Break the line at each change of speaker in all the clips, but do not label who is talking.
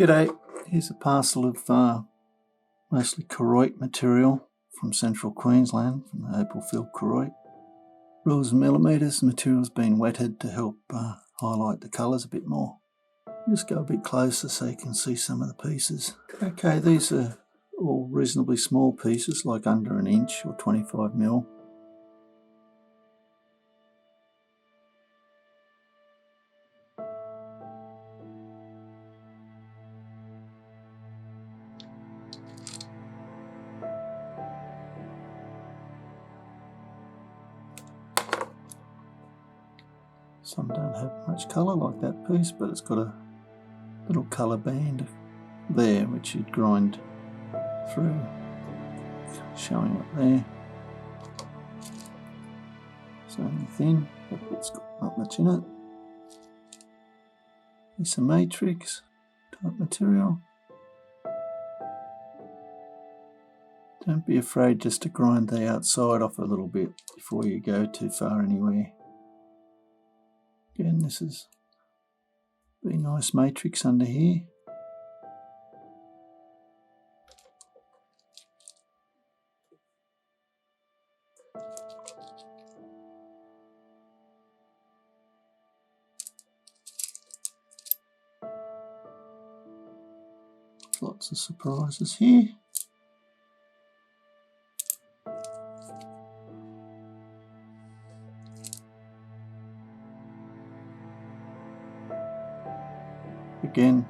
G'day, here's a parcel of mostly Koroit material from central Queensland, from the Opal field Koroit. Rules and millimetres, the material's been wetted to help highlight the colours a bit more. Just go a bit closer so you can see some of the pieces. Okay, these are all reasonably small pieces, like under an inch or 25mm. Some don't have much colour like that piece, but it's got a little colour band there which you'd grind through, showing it there. It's only thin, but it's got not much in it. It's a matrix type material. Don't be afraid just to grind the outside off a little bit before you go too far anywhere. Again, this is a nice matrix under here. Lots of surprises here. Again,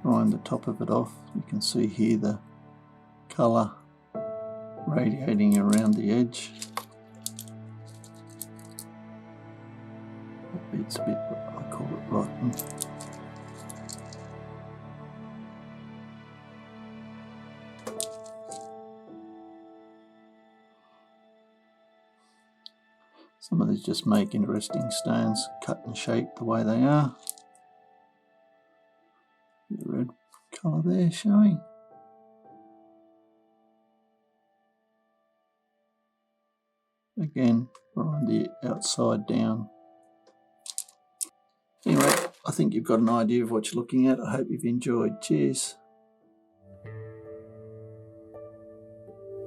grind the top of it off. You can see here the colour radiating around the edge. That bit's a bit, I call it rotten. Some of these just make interesting stones, cut and shaped the way they are. The red colour there showing. Again, grind the outside down. Anyway, I think you've got an idea of what you're looking at. I hope you've enjoyed. Cheers.